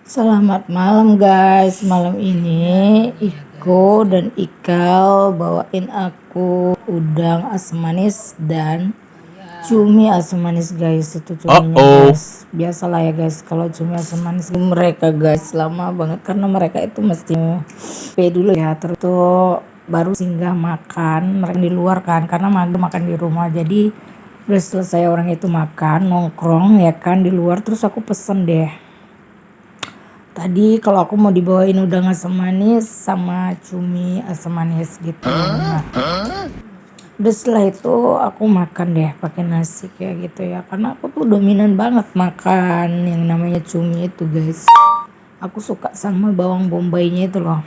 Selamat malam guys. Malam ini Iko dan Ikal bawain aku udang asam manis dan cumi asam manis guys. Itu cuminya guys. Biasalah ya guys kalau cumi asam manis mereka guys lama banget karena mereka itu mesti pay dulu ya. Terus tuh baru singgah makan mereka di luar kan karena makan di rumah. Jadi udah selesai orang itu makan nongkrong ya kan di luar, terus aku pesen deh. Tadi kalau aku mau dibawain udang asam manis sama cumi asam manis gitu. Nah, udah setelah itu aku makan deh pakai nasi kayak gitu ya. Karena aku tuh dominan banget makan yang namanya cumi itu guys. Aku suka sama bawang bombaynya itu loh.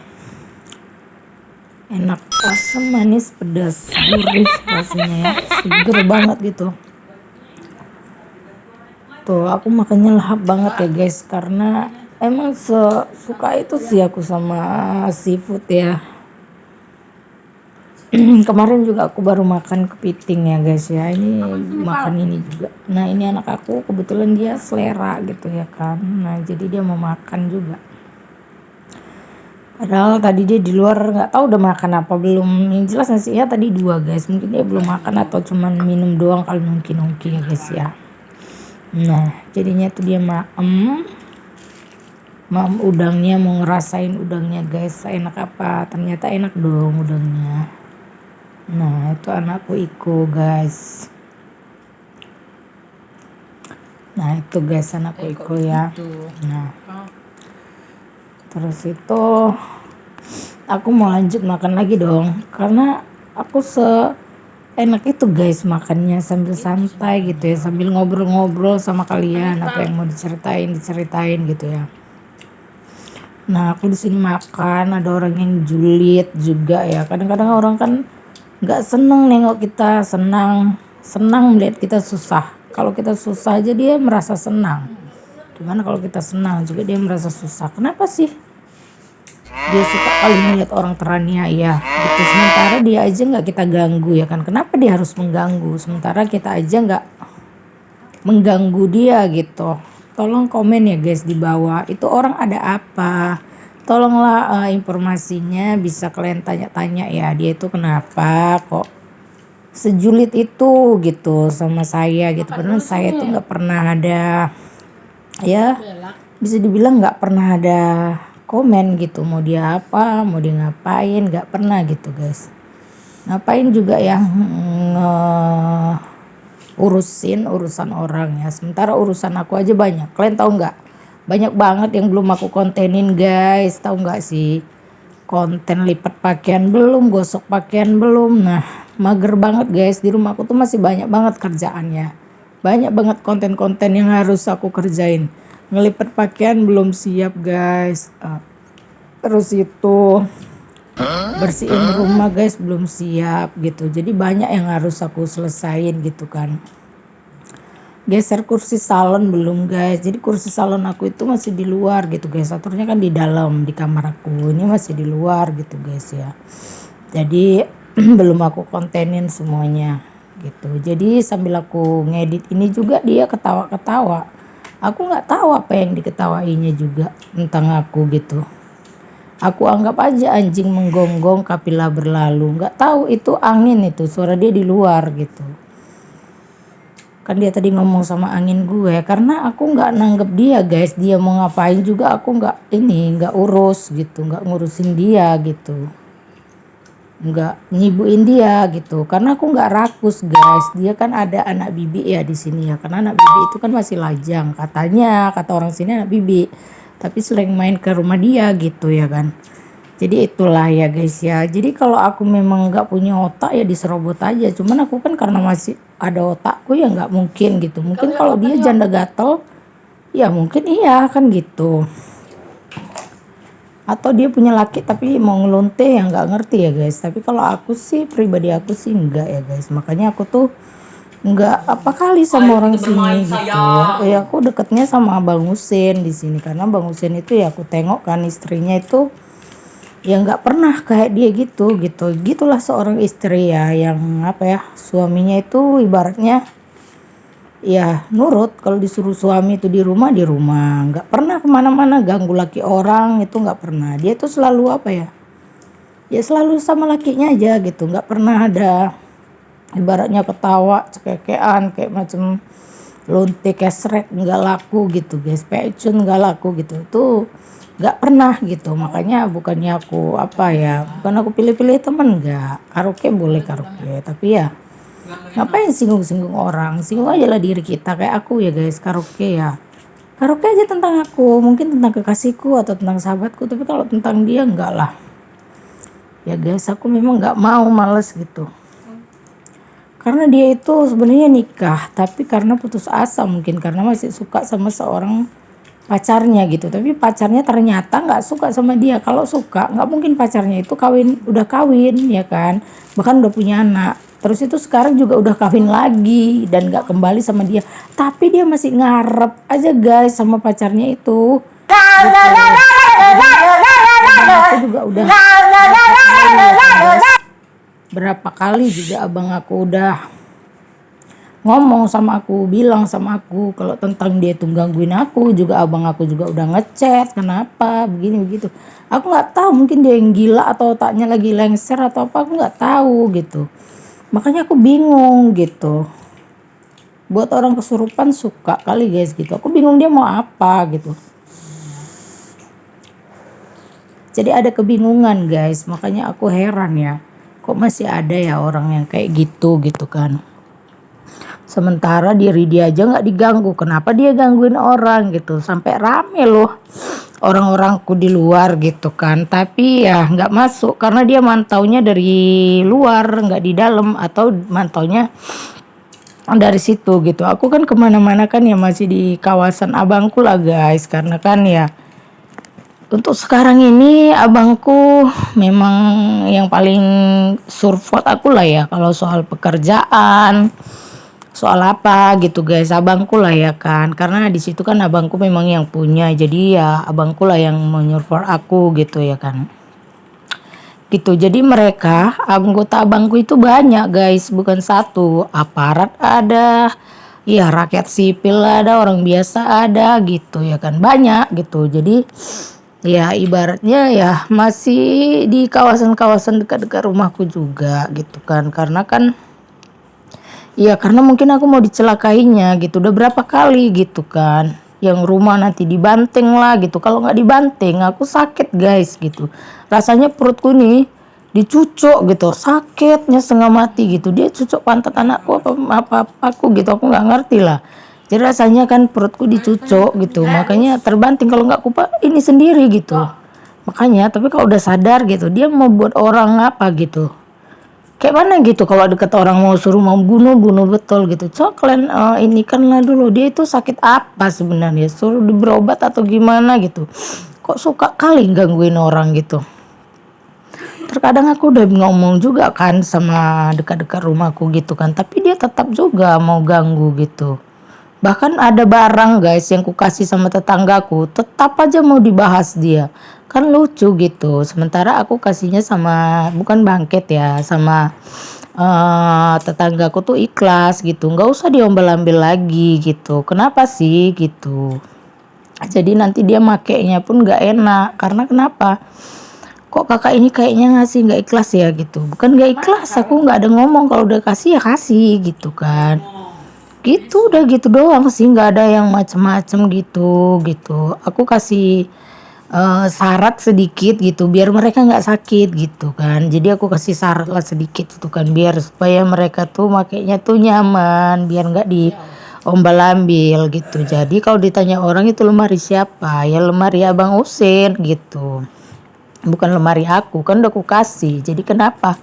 Enak, asam manis pedas gurih rasanya ya. Seger banget gitu. Tuh aku makannya lahap banget ya guys, karena emang suka itu sih aku sama seafood ya. Kemarin juga aku baru makan kepiting ya guys ya, ini makan ini juga. Nah ini anak aku kebetulan dia selera gitu ya kan, nah jadi dia mau makan juga. Padahal tadi dia di luar nggak tahu udah makan apa belum, yang jelas nasinya tadi 2 guys, mungkin dia belum makan atau cuman minum doang kalau nungki-nungki ya guys ya. Nah jadinya tuh dia udangnya, mau ngerasain udangnya guys enak apa, ternyata enak dong udangnya. Nah itu anakku Iko guys. Nah itu guys anakku Iko ya. Nah terus itu aku mau lanjut makan lagi dong, karena aku enak itu guys makannya sambil santai gitu ya, sambil ngobrol-ngobrol sama kalian, apa yang mau diceritain gitu ya. Nah aku di sini makan, ada orang yang julid juga ya. Kadang-kadang orang kan nggak seneng nengok kita senang melihat kita susah. Kalau kita susah aja dia merasa senang. Gimana kalau kita senang juga dia merasa susah. Kenapa sih? Dia suka kali melihat orang teraniaya gitu. Sementara dia aja nggak kita ganggu ya kan. Kenapa dia harus mengganggu? Sementara kita aja nggak mengganggu dia gitu. Tolong komen ya guys di bawah, itu orang ada apa, tolonglah informasinya bisa kalian tanya-tanya ya, dia itu kenapa kok sejulit itu gitu sama saya gitu. Padahal saya tuh nggak pernah ada ya, bisa dibilang nggak pernah ada komen gitu, mau dia apa, mau dia ngapain, nggak pernah gitu guys. Ngapain juga ya urusan orang ya, sementara urusan aku aja banyak. Kalian tahu nggak, banyak banget yang belum aku kontenin guys, tahu nggak sih? Konten lipat pakaian belum, gosok pakaian belum. Nah mager banget guys, di rumah aku tuh masih banyak banget kerjaannya, banyak banget konten-konten yang harus aku kerjain. Ngelipat pakaian belum siap guys, terus itu bersihin rumah guys belum siap gitu. Jadi banyak yang harus aku selesain gitu kan. Geser kursi salon belum guys, jadi kursi salon aku itu masih di luar gitu guys, aturnya kan di dalam di kamar aku, ini masih di luar gitu guys ya. Jadi belum aku kontenin semuanya gitu. Jadi sambil aku ngedit ini juga dia ketawa-ketawa, aku nggak tahu apa yang diketawainya juga tentang aku gitu. Aku anggap aja anjing menggonggong kapila berlalu, nggak tahu itu angin, itu suara dia di luar gitu. Kan dia tadi ngomong sama angin gue, karena aku nggak nanggep dia guys, dia mau ngapain juga aku nggak urus gitu, nggak ngurusin dia gitu, nggak nyibuin dia gitu, karena aku nggak rakus guys. Dia kan ada anak bibi ya di sini ya, karena anak bibi itu kan masih lajang katanya, kata orang sini anak bibi, tapi sering main ke rumah dia gitu ya kan. Jadi itulah ya guys ya. Jadi kalau aku memang nggak punya otak ya diserobot aja. Cuman aku kan karena masih ada otakku ya nggak mungkin gitu. Mungkin kalau dia janda gatel ya mungkin iya kan gitu. Atau dia punya laki tapi mau ngelonte ya nggak ngerti ya guys. Tapi kalau aku sih, pribadi aku sih enggak ya guys. Makanya aku tuh nggak apa kali sama orang sini gitu. Ya aku deketnya sama Bang Husin di sini, karena Bang Husin itu ya aku tengok kan istrinya itu ya nggak pernah kayak dia gitu. Gitulah seorang istri ya, yang apa ya, suaminya itu ibaratnya ya nurut. Kalau disuruh suami itu di rumah, nggak pernah kemana-mana ganggu laki orang, itu nggak pernah. Dia tuh selalu apa ya, ya selalu sama lakinya aja gitu, nggak pernah ada ibaratnya ketawa cekekean kayak macam lonte kesrek, nggak laku gitu guys, pecun nggak laku gitu tuh, nggak pernah gitu. Makanya bukannya aku apa ya, bukan aku pilih-pilih temen, nggak. Karaoke boleh karaoke, tapi ya ngapain singgung-singgung orang, singgung aja lah diri kita. Kayak aku ya guys, karaoke ya karaoke aja tentang aku, mungkin tentang kekasihku atau tentang sahabatku, tapi kalau tentang dia enggak lah ya guys. Aku memang nggak mau, males gitu. Karena dia itu sebenarnya nikah, tapi karena putus asa, mungkin karena masih suka sama seorang pacarnya gitu. Tapi pacarnya ternyata nggak suka sama dia. Kalau suka, nggak mungkin pacarnya itu kawin, udah kawin ya kan, bahkan udah punya anak. Terus itu sekarang juga udah kawin lagi dan nggak kembali sama dia. Tapi dia masih ngarep aja guys sama pacarnya itu. Aku juga udah berapa kali juga abang aku udah ngomong sama aku, bilang sama aku kalau tentang dia tuh gangguin aku. Juga abang aku juga udah ngechat, kenapa begini begitu. Aku nggak tahu, mungkin dia yang gila atau otaknya lagi lengser atau apa, aku nggak tahu gitu. Makanya aku bingung gitu. Buat orang kesurupan suka kali guys gitu. Aku bingung dia mau apa gitu. Jadi ada kebingungan guys, makanya aku heran ya. Kok masih ada ya orang yang kayak gitu kan. Sementara diri dia aja nggak diganggu, kenapa dia gangguin orang gitu. Sampai rame loh orang-orangku di luar gitu kan. Tapi ya nggak masuk karena dia mantaunya dari luar, nggak di dalam, atau mantaunya dari situ gitu. Aku kan kemana-mana kan ya masih di kawasan abangku lah guys. Karena kan ya untuk sekarang ini abangku memang yang paling support aku lah ya. Kalau soal pekerjaan, soal apa gitu guys, abangku lah ya kan. Karena di situ kan abangku memang yang punya. Jadi ya abangku lah yang menyupport aku gitu ya kan. Gitu. Jadi mereka anggota abangku itu banyak guys, bukan satu. Aparat ada, ya rakyat sipil ada, orang biasa ada gitu ya kan. Banyak gitu. Jadi ya ibaratnya ya masih di kawasan-kawasan dekat-dekat rumahku juga gitu kan. Karena kan ya karena mungkin aku mau dicelakainya gitu. Udah berapa kali gitu kan, yang rumah nanti dibanting lah gitu. Kalau nggak dibanting aku sakit guys gitu. Rasanya perutku nih dicucuk gitu, sakitnya setengah mati gitu. Dia cucuk pantat anakku apa aku gitu, aku nggak ngerti lah. Jadi rasanya kan perutku dicucuk gitu, makanya terbanting. Kalau nggak kupa ini sendiri gitu. Makanya, tapi kalau udah sadar gitu, dia mau buat orang apa gitu. Kayak mana gitu kalau deket orang mau suruh mau bunuh betul gitu. Cok kalian ini kan lah dulu dia itu sakit apa sebenarnya, suruh berobat atau gimana gitu. Kok suka kali gangguin orang gitu. Terkadang aku udah ngomong juga kan sama dekat-dekat rumahku gitu kan, tapi dia tetap juga mau ganggu gitu. Bahkan ada barang guys yang ku kasih sama tetanggaku, tetap aja mau dibahas dia. Kan lucu gitu. Sementara aku kasihnya sama, bukan bangket ya, sama tetanggaku tuh ikhlas gitu. Nggak usah diombel-ambil lagi gitu. Kenapa sih gitu. Jadi nanti dia makainya pun nggak enak. Karena kenapa? Kok kakak ini kayaknya ngasih nggak ikhlas ya gitu. Bukan nggak ikhlas, aku nggak ada ngomong, kalau udah kasih ya kasih gitu kan. Gitu udah gitu doang sih, nggak ada yang macem-macem gitu. Aku kasih syarat sedikit gitu biar mereka nggak sakit gitu kan. Jadi aku kasih syarat lah sedikit itu kan, biar supaya mereka tuh makainya tuh nyaman, biar nggak diombal-ambil gitu. Jadi kalau ditanya orang itu lemari siapa, ya lemari abang Usin gitu, bukan lemari aku, kan udah aku kasih. Jadi kenapa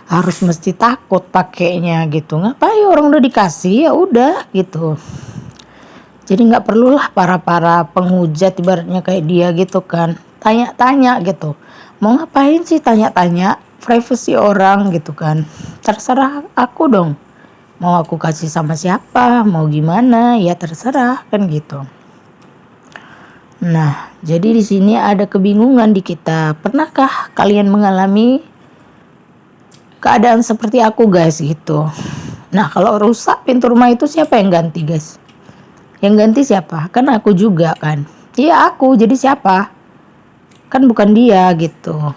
harus mesti takut pakainya gitu? Ngapain, orang udah dikasih ya udah gitu. Jadi nggak perlulah para penghujat ibaratnya kayak dia gitu kan, tanya-tanya gitu. Mau ngapain sih tanya-tanya privasi orang gitu kan. Terserah aku dong, mau aku kasih sama siapa, mau gimana ya terserah kan gitu. Nah, jadi di sini ada kebingungan di kita. Pernahkah kalian mengalami keadaan seperti aku guys gitu? Nah kalau rusak pintu rumah itu siapa yang ganti guys? Yang ganti siapa? Kan aku juga kan. Iya aku, jadi siapa? Kan bukan dia gitu.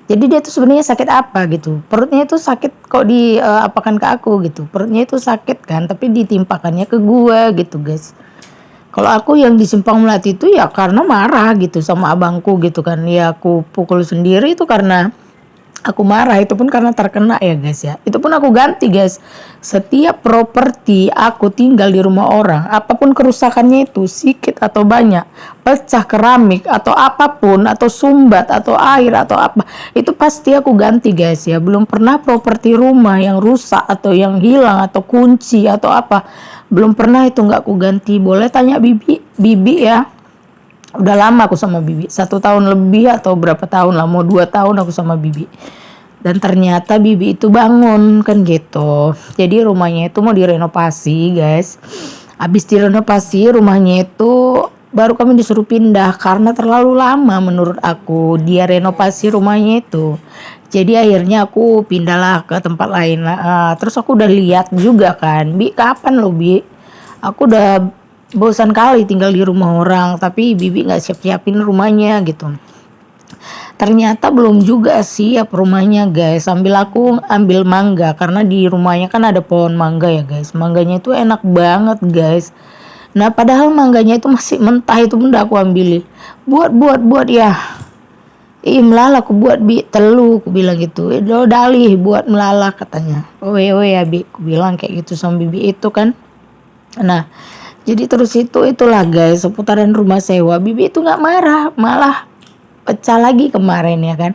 Jadi dia tuh sebenarnya sakit apa gitu? Perutnya itu sakit kok di apakan ke aku gitu. Perutnya itu sakit kan, tapi ditimpakannya ke gua gitu guys. Kalau aku yang di Simpang Melati itu ya karena marah gitu sama abangku gitu kan. Ya aku pukul sendiri itu karena aku marah, itu pun karena terkena ya guys ya. Itu pun aku ganti guys. Setiap properti aku tinggal di rumah orang, apapun kerusakannya itu, sedikit atau banyak, pecah keramik atau apapun, atau sumbat atau air atau apa, itu pasti aku ganti guys ya. Belum pernah properti rumah yang rusak atau yang hilang atau kunci atau apa, belum pernah itu nggak aku ganti. Boleh tanya bibi ya. Udah lama aku sama bibi, 1 tahun lebih atau berapa tahun lah, mau 2 tahun aku sama bibi. Dan ternyata bibi itu bangun kan gitu. Jadi rumahnya itu mau direnovasi guys. Habis direnovasi rumahnya itu baru kami disuruh pindah karena terlalu lama menurut aku dia renovasi rumahnya itu. Jadi akhirnya aku pindahlah ke tempat lain lah. Terus aku udah lihat juga kan, Bi kapan lo Bi? Aku udah bosan kali tinggal di rumah orang, tapi bibi nggak siap-siapin rumahnya gitu. Ternyata belum juga siap rumahnya guys. Sambil aku ambil mangga karena di rumahnya kan ada pohon mangga ya guys. Mangganya itu enak banget guys. Nah padahal mangganya itu masih mentah, itu pun udah aku ambil. Buat ya. Ih melala aku buat bi telu, aku bilang gitu. Lo dalih buat melala katanya. Oh ya bi, aku bilang kayak gitu sama bibi itu kan. Nah jadi terus itulah guys seputaran rumah sewa. Bibi itu nggak marah, malah pecah lagi kemarin ya kan.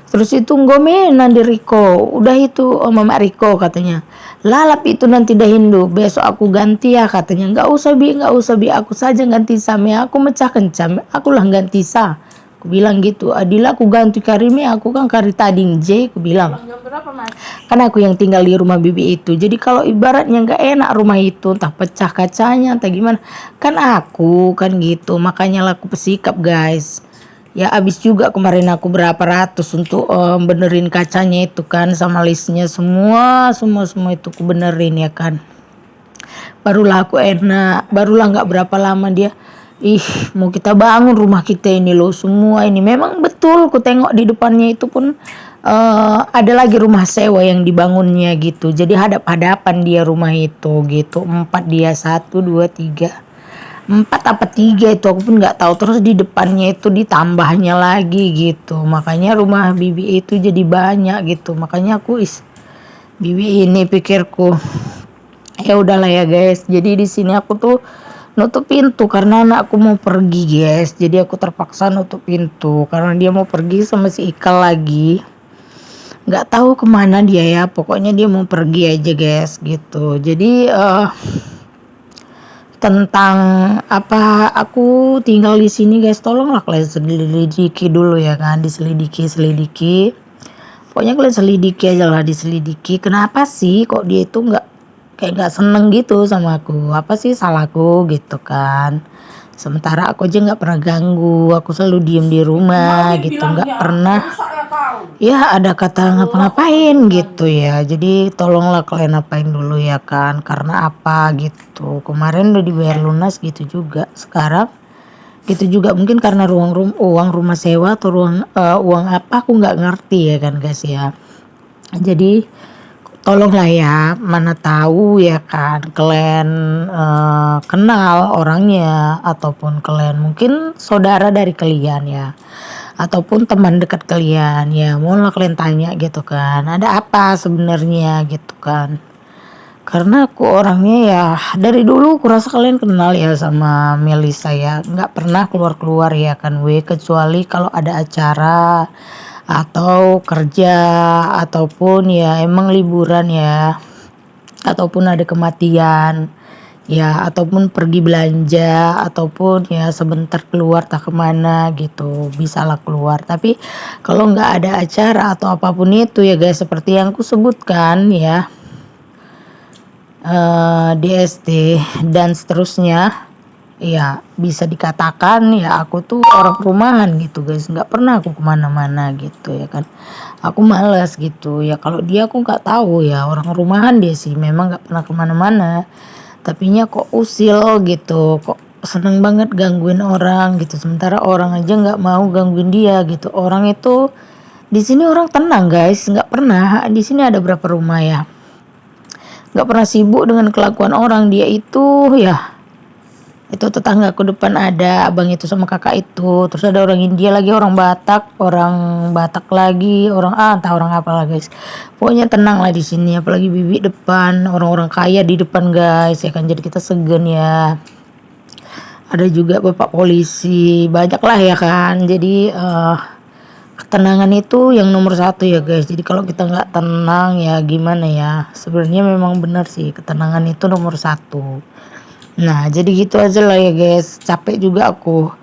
Terus itu ngomenan di Riko. Udah itu Mama Riko katanya. Lalap itu nanti dah Hindu. Besok aku ganti ya katanya. Nggak usah bi. Aku saja ganti Sam ya. Aku mecah kencam. Aku lah ganti Sa. Aku bilang gitu. Adila aku ganti Karime. Aku kan kari tading J. Aku bilang. Kan aku yang tinggal di rumah bibi itu. Jadi kalau ibaratnya nggak enak rumah itu, entah pecah kacanya, entah gimana, kan aku kan gitu. Makanya lah aku bersikap guys. Ya abis juga kemarin aku berapa ratus untuk benerin kacanya itu kan, sama listnya semua itu aku benerin ya kan. Barulah aku enak, barulah nggak berapa lama dia, ih mau kita bangun rumah kita ini loh semua ini. Memang betul ku tengok di depannya itu pun ada lagi rumah sewa yang dibangunnya gitu. Jadi hadap-hadapan dia rumah itu gitu. 4 dia, 1, 2, 3, 4 apa 3 itu aku pun nggak tahu. Terus di depannya itu ditambahnya lagi gitu. Makanya rumah bibi itu jadi banyak gitu. Makanya aku bibi ini pikirku ya udahlah ya guys. Jadi di sini aku tuh nutup pintu karena anakku mau pergi guys. Jadi aku terpaksa nutup pintu karena dia mau pergi sama si Ikal lagi. Nggak tahu kemana dia ya. Pokoknya dia mau pergi aja guys gitu. Jadi tentang apa aku tinggal di sini guys, tolonglah kalian selidiki dulu ya kan, diselidiki. Pokoknya kalian selidiki aja lah, diselidiki. Kenapa sih kok dia itu kayak nggak seneng gitu sama aku? Apa sih salahku gitu kan? Sementara aku aja nggak pernah ganggu, aku selalu diem di rumah gitu, nggak pernah ya ada kata ngapa-ngapain gitu ya. Jadi tolonglah kalian apain dulu ya kan, karena apa gitu. Kemarin udah dibayar lunas gitu juga, sekarang gitu juga mungkin karena uang rumah sewa atau uang apa aku nggak ngerti ya kan guys ya. Jadi tolonglah ya, mana tahu ya kan kalian kenal orangnya ataupun kalian mungkin saudara dari kalian ya, ataupun teman dekat kalian ya, mohonlah kalian tanya gitu kan, ada apa sebenarnya gitu kan. Karena aku orangnya ya dari dulu kurasa kalian kenal ya sama Melisa ya, nggak pernah keluar ya kan kecuali kalau ada acara atau kerja ataupun ya emang liburan ya, ataupun ada kematian ya, ataupun pergi belanja, ataupun ya sebentar keluar tak kemana gitu, bisalah keluar. Tapi kalau nggak ada acara atau apapun itu ya guys, seperti yang aku sebutkan ya, DST dan seterusnya, ya bisa dikatakan ya aku tuh orang rumahan gitu guys, nggak pernah aku kemana-mana gitu ya kan. Aku malas gitu ya, kalau dia aku nggak tahu ya, orang rumahan dia sih memang nggak pernah kemana-mana. Tapinya kok usil gitu, kok seneng banget gangguin orang gitu, sementara orang aja nggak mau gangguin dia gitu. Orang itu di sini orang tenang guys, nggak pernah. Di sini ada berapa rumah ya, nggak pernah sibuk dengan kelakuan orang. Dia itu ya, itu tetangga aku depan ada abang itu sama kakak itu, terus ada orang India lagi, orang Batak lagi, orang entah orang apa lah guys. Pokoknya tenang lah di sini, apalagi bibi depan, orang-orang kaya di depan guys ya kan, jadi kita segen ya. Ada juga bapak polisi, banyak lah ya kan. Jadi ketenangan itu yang nomor satu ya guys. Jadi kalau kita nggak tenang ya gimana ya, sebenarnya memang benar sih, ketenangan itu nomor satu. Nah, jadi gitu aja lah ya guys. Capek juga aku.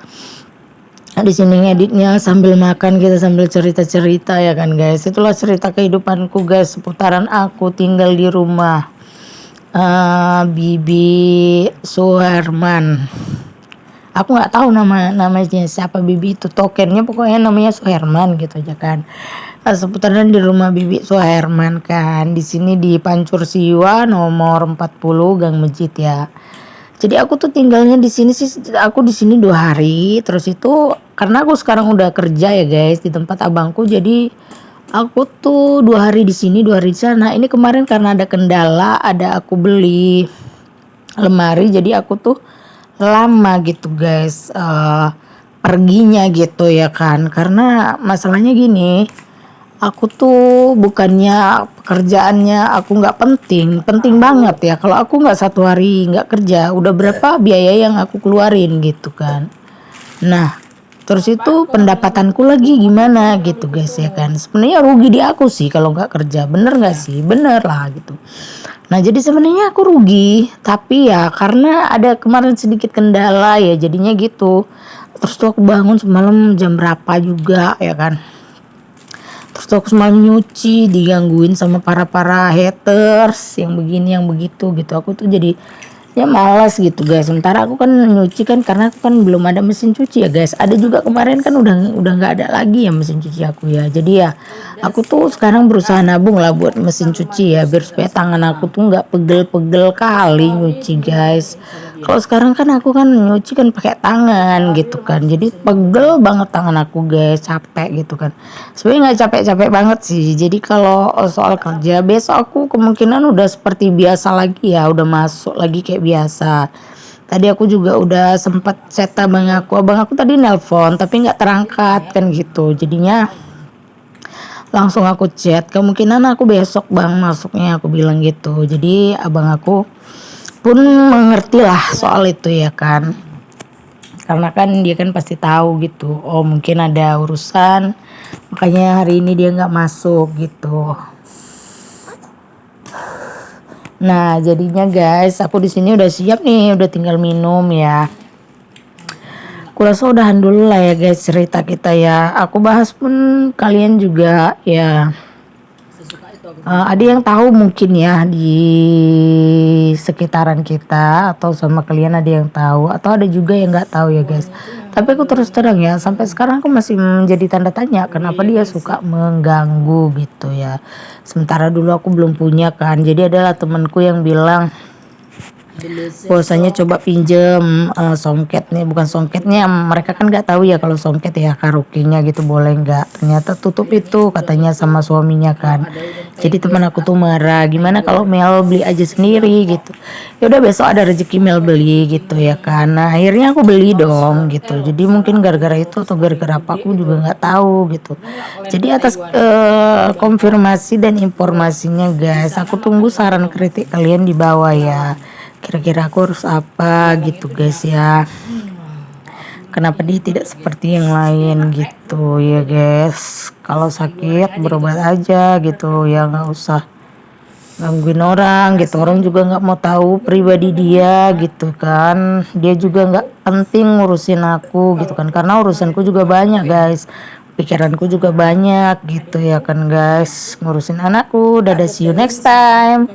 Di sini ngeditnya sambil makan, kita sambil cerita-cerita ya kan guys. Itulah cerita kehidupanku guys, seputaran aku tinggal di rumah Bibi Suherman. Aku nggak tahu namanya siapa Bibi itu, tokennya pokoknya namanya Suherman gitu aja kan. Seputaran di rumah Bibi Suherman kan. Di sini di Pancur Siwa nomor 40 Gang Masjid ya. Jadi aku tuh tinggalnya di sini sih, aku di sini 2 hari. Terus itu karena aku sekarang udah kerja ya guys di tempat abangku, jadi aku tuh 2 hari di sini, 2 hari di sana. Ini kemarin karena ada kendala, ada aku beli lemari, jadi aku tuh lama gitu guys perginya gitu ya kan. Karena masalahnya gini, aku tuh bukannya pekerjaannya aku nggak penting banget ya. Kalau aku nggak 1 hari nggak kerja, udah berapa biaya yang aku keluarin gitu kan. Nah, terus itu pendapatanku lagi gimana gitu guys ya kan. Sebenarnya rugi di aku sih kalau nggak kerja, bener nggak sih? Bener lah gitu. Nah, jadi sebenarnya aku rugi, tapi ya karena ada kemarin sedikit kendala ya jadinya gitu. Terus tuh aku bangun semalam jam berapa juga ya kan. Terus tuh aku semalam nyuci, digangguin sama para haters yang begini yang begitu gitu. Aku tuh jadi ya malas gitu guys. Sementara aku kan nyuci kan, karena aku kan belum ada mesin cuci ya guys. Ada juga kemarin kan udah nggak ada lagi ya mesin cuci aku ya. Jadi ya aku tuh sekarang berusaha nabung lah buat mesin cuci ya, biar supaya tangan aku tuh nggak pegel-pegel kali nyuci guys. Kalau sekarang kan aku kan nyuci kan pakai tangan gitu kan, jadi pegel banget tangan aku guys, capek gitu kan. Sebenarnya nggak capek-capek banget sih. Jadi kalau soal kerja besok aku kemungkinan udah seperti biasa lagi ya, udah masuk lagi kayak biasa. Tadi aku juga udah sempat chat abang aku tadi nelpon tapi nggak terangkat kan gitu. Jadinya langsung aku chat, kemungkinan aku besok bang masuknya, aku bilang gitu. Jadi abang aku pun mengerti lah soal itu ya kan, karena kan dia kan pasti tahu gitu, oh mungkin ada urusan makanya hari ini dia nggak masuk gitu. Nah jadinya guys, aku di sini udah siap nih, udah tinggal minum ya. Aku rasa udahan dulu lah ya guys cerita kita ya. Aku bahas pun kalian juga ya. Ada yang tahu mungkin ya di sekitaran kita, atau sama kalian ada yang tahu, atau ada juga yang nggak tahu ya guys. Tapi aku terus terang ya, sampai sekarang aku masih menjadi tanda tanya kenapa dia suka mengganggu gitu ya. Sementara dulu aku belum punya kan. Jadi adalah temanku yang bilang bahwasanya coba pinjem songketnya, bukan songketnya, mereka kan nggak tahu ya kalau songket ya karaoke-nya gitu boleh nggak, ternyata tutup itu katanya sama suaminya kan. Jadi teman aku tuh marah, gimana kalau Mel beli aja sendiri gitu. Ya udah besok ada rezeki Mel beli gitu ya kan. Nah akhirnya aku beli dong gitu. Jadi mungkin gara-gara itu atau gara-gara apa aku juga nggak tahu gitu. Jadi atas konfirmasi dan informasinya guys, aku tunggu saran kritik kalian di bawah ya. Kira-kira aku harus apa gitu guys ya. Kenapa dia tidak seperti yang lain gitu ya guys. Kalau sakit berobat aja gitu ya, nggak usah gangguin orang gitu. Orang juga nggak mau tahu pribadi dia gitu kan. Dia juga nggak penting ngurusin aku gitu kan, karena urusanku juga banyak guys, pikiranku juga banyak gitu ya kan guys, ngurusin anakku. Dadah, see you next time.